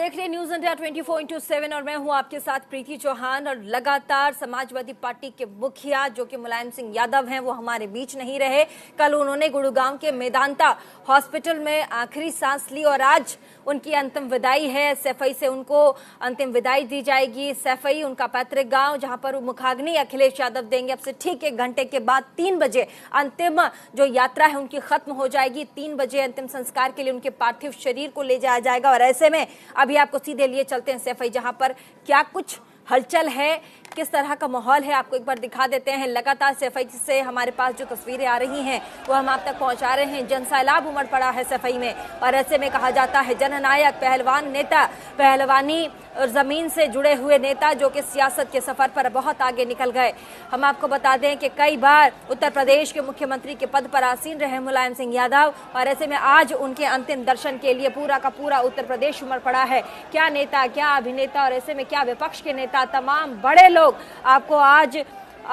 देख रहे हैं न्यूज इंडिया 24/7 और मैं हूं आपके साथ प्रीति चौहान। और लगातार समाजवादी पार्टी के मुखिया जो कि मुलायम सिंह यादव हैं वो हमारे बीच नहीं रहे। कल उन्होंने गुड़गांव के मेदांता हॉस्पिटल में आखिरी सांस ली और आज उनकी अंतिम विदाई है। सैफई से उनको अंतिम विदाई दी जाएगी। सैफई उनका पैतृक गांव जहां पर वो मुखाग्नि अखिलेश यादव देंगे। अब से ठीक 1 घंटे के बाद 3 बजे अंतिम जो यात्रा है उनकी खत्म हो जाएगी। 3 बजे अंतिम संस्कार के लिए उनके पार्थिव शरीर को ले जाया जाएगा। और ऐसे में अभी आपको सीधे लिए चलते हैं सैफई जहां पर क्या कुछ हलचल है, किस तरह का माहौल है, आपको एक बार दिखा देते हैं। लगातार सैफई से हमारे पास जो तस्वीरें आ रही हैं वो हम आप तक पहुंचा रहे हैं। जनसैलाब उमड़ पड़ा है सैफई में और ऐसे में कहा जाता है जननायक, पहलवान नेता, पहलवानी और जमीन से जुड़े हुए नेता जो कि सियासत के सफर पर बहुत आगे निकल गए। हम आपको बता दें कि कई बार उत्तर प्रदेश के मुख्यमंत्री के पद पर आसीन रहे मुलायम सिंह यादव और ऐसे में आज उनके अंतिम दर्शन के लिए पूरा का पूरा उत्तर प्रदेश उमड़ पड़ा है। क्या नेता, क्या अभिनेता और ऐसे में क्या विपक्ष के नेता, तमाम बड़े लोग आपको आज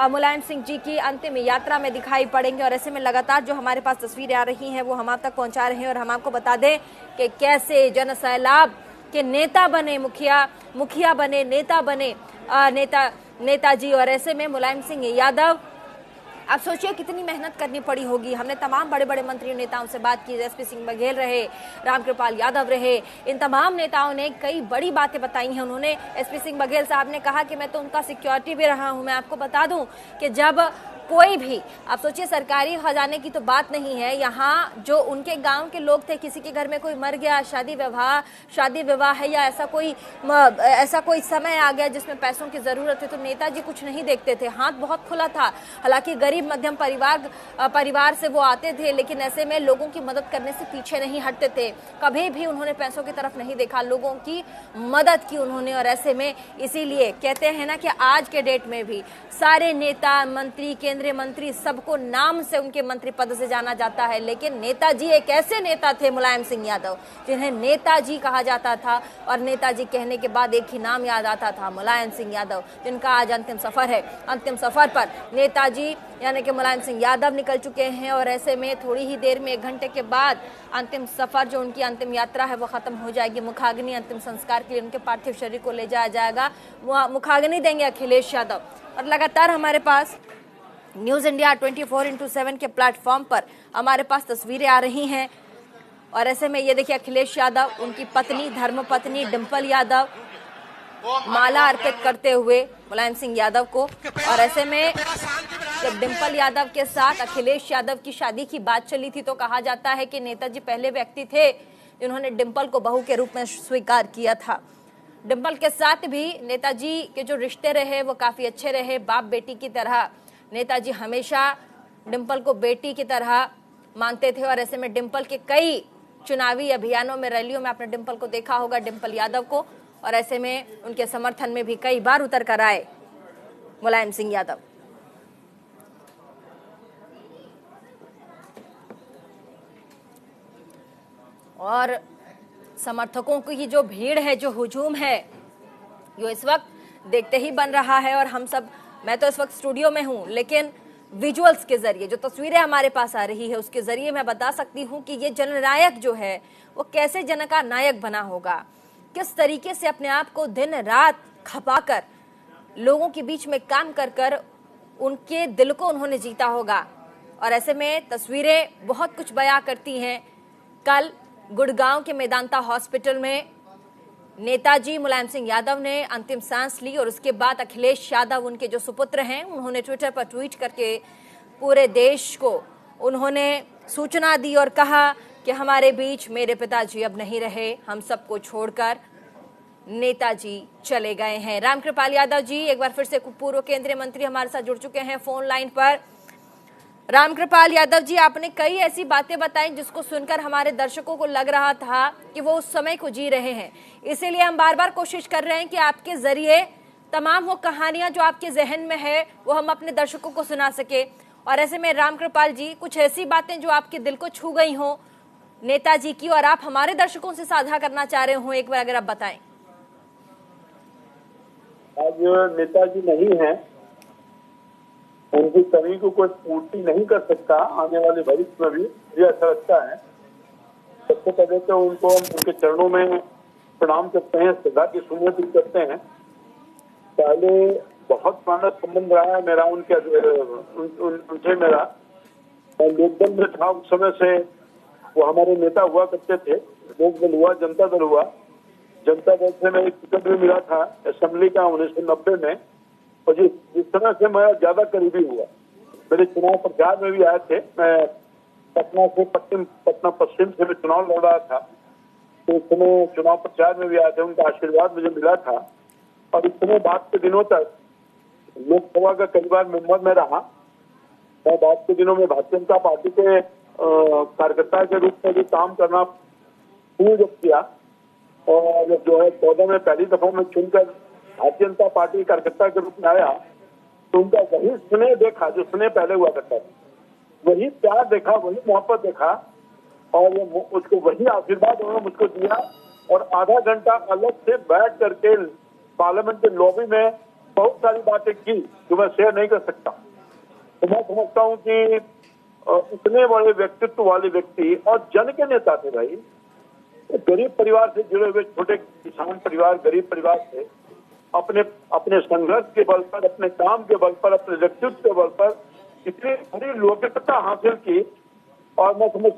मुलायम सिंह जी की अंतिम यात्रा में दिखाई पड़ेंगे। और ऐसे में लगातार जो हमारे पास तस्वीरें आ रही हैं वो हम आप तक पहुंचा रहे हैं। और हम आपको बता दें कि कैसे जनसैलाब के नेता बने मुखिया बने, नेता बने नेताजी। और ऐसे में मुलायम सिंह यादव, आप सोचिए कितनी मेहनत करनी पड़ी होगी। हमने तमाम बड़े बड़े मंत्री नेताओं से बात की, एसपी सिंह बघेल रहे, रामकृपाल यादव रहे, इन तमाम नेताओं ने कई बड़ी बातें बताई हैं। उन्होंने, एसपी सिंह बघेल साहब ने कहा कि मैं तो उनका सिक्योरिटी भी रहा हूं। मैं आपको बता दूं कि जब कोई भी, आप सोचिए सरकारी खजाने की तो बात नहीं है, यहाँ जो उनके गांव के लोग थे, किसी के घर में कोई मर गया, शादी विवाह है या ऐसा कोई समय आ गया जिसमें पैसों की जरूरत है तो नेताजी कुछ नहीं देखते थे, हाथ बहुत खुला था। हालांकि गरीब मध्यम परिवार से वो आते थे लेकिन ऐसे में लोगों की मदद करने से पीछे नहीं हटते थे। कभी भी उन्होंने पैसों की तरफ नहीं देखा, लोगों की मदद की उन्होंने। और ऐसे में इसीलिए कहते हैं ना कि आज के डेट में भी सारे नेता, मंत्री, केंद्रीय मंत्री, सबको नाम से उनके मंत्री पद से जाना जाता है। लेकिन नेताजी एक ऐसे नेता थे मुलायम सिंह यादव जिन्हें नेताजी कहा जाता था और नेताजी कहने के बाद एक ही नाम याद आता था, मुलायम सिंह यादव, जिनका आज अंतिम सफर है। अंतिम सफर पर नेताजी यानी कि मुलायम सिंह यादव निकल चुके हैं और ऐसे में थोड़ी ही देर में 1 घंटे के बाद अंतिम सफर, जो उनकी अंतिम यात्रा है वो खत्म हो जाएगी। मुखाग्नि, अंतिम संस्कार के लिए उनके पार्थिव शरीर को ले जाया जाएगा। मुखाग्नि देंगे अखिलेश यादव। और लगातार हमारे पास न्यूज इंडिया 24/7 के प्लेटफॉर्म पर हमारे पास तस्वीरें आ रही हैं। और ऐसे में ये देखिए अखिलेश यादव, उनकी पत्नी, धर्मपत्नी डिंपल यादव माला अर्पित करते हुए मुलायम सिंह यादव को। और ऐसे में जब डिंपल यादव के साथ अखिलेश यादव की शादी की बात चली थी तो कहा जाता है कि नेताजी पहले व्यक्ति थे जिन्होंने डिंपल को बहू के रूप में स्वीकार किया था। डिंपल के साथ भी नेताजी के जो रिश्ते रहे वो काफी अच्छे रहे, बाप बेटी की तरह। नेताजी हमेशा डिंपल को बेटी की तरह मानते थे। और ऐसे में डिंपल के कई चुनावी अभियानों में, रैलियों में आपने डिंपल को देखा होगा, डिंपल यादव को। और ऐसे में उनके समर्थन में भी कई बार उतर कर आए मुलायम सिंह यादव। और समर्थकों की जो भीड़ है, जो हुजूम है, जो इस वक्त देखते ही बन रहा है। और हम सब, मैं तो इस वक्त स्टूडियो में हूं लेकिन विजुअल्स के जरिए जो तस्वीरें हमारे पास आ रही है उसके जरिए मैं बता सकती हूं कि ये जननायक जो है वो कैसे जन का नायक बना होगा, किस तरीके से अपने आप को दिन रात खपाकर लोगों के बीच में काम कर कर उनके दिल को उन्होंने जीता होगा। और ऐसे में तस्वीरें बहुत कुछ बयां करती हैं। कल गुड़गांव के मेदांता हॉस्पिटल में नेताजी मुलायम सिंह यादव ने अंतिम सांस ली और उसके बाद अखिलेश यादव, उनके जो सुपुत्र हैं, उन्होंने ट्विटर पर ट्वीट करके पूरे देश को उन्होंने सूचना दी और कहा कि हमारे बीच मेरे पिताजी अब नहीं रहे, हम सबको छोड़कर नेताजी चले गए हैं। रामकृपाल यादव जी एक बार फिर से पूर्व केंद्रीय मंत्री हमारे साथ जुड़ चुके हैं फोन लाइन पर। रामकृपाल यादव जी, आपने कई ऐसी बातें बताई जिसको सुनकर हमारे दर्शकों को लग रहा था कि वो उस समय को जी रहे हैं। इसीलिए हम बार बार कोशिश कर रहे हैं कि आपके जरिए तमाम वो कहानियां जो आपके जहन में है वो हम अपने दर्शकों को सुना सके। और ऐसे में रामकृपाल जी, कुछ ऐसी बातें जो आपके दिल को छू गई हो नेताजी की और आप हमारे दर्शकों से साझा करना चाह रहे हो, एक बार अगर आप बताएं। आज नेताजी नहीं है, उनकी कमी को कोई पूर्ति नहीं कर सकता आने वाले भविष्य में भी, मुझे ऐसा लगता है। सबसे पहले तो उनको उनके चरणों में प्रणाम करते हैं, श्रद्धा की सुमति करते हैं। पहले बहुत पुराना संबंध रहा है मेरा उनसे मेरा। मैं लोकदल में था उस समय से, वो हमारे नेता हुआ करते थे। लोकदल हुआ, जनता दल हुआ। जनता दल से मैं एक टिकट भी मिला था असेंबली का 1990 में। और जिस तरह से मैं ज्यादा करीबी हुआ, मेरे चुनाव प्रचार में भी आए थे। मैं पटना पश्चिम से मैं चुनाव लड़ रहा था, तो उस समय चुनाव प्रचार में भी आए थे। उनका आशीर्वाद मुझे मिला था। और इस समय बाद के दिनों तक लोकसभा का कई बार मेंबर में रहा। मैं बाद के दिनों में भारतीय जनता पार्टी के कार्यकर्ता के रूप में भी काम करना शुरू जब किया, और जो है 14 में पहली दफा में चुनकर भारतीय जनता पार्टी कार्यकर्ता के रूप में आया, तो उनका वही स्नेह देखा जो स्नेह पहले हुआ करता था, वही प्यार देखा, वही मोहब्बत देखा, और उसको वही आशीर्वाद उन्होंने मुझको दिया। और आधा घंटा अलग से बैठ करके पार्लियामेंट के लॉबी में बहुत सारी बातें की जो मैं शेयर नहीं कर सकता। तो मैं समझता हूँ कि इतने बड़े व्यक्तित्व वाले व्यक्ति और जन के नेता थे भाई। गरीब परिवार से जुड़े हुए, छोटे किसान परिवार, गरीब परिवार से अपने संघर्ष के बल पर, अपने काम के बल पर, अपने व्यक्तित्व के बल पर इतनी बड़ी लोकप्रियता हासिल की। और मैं समझ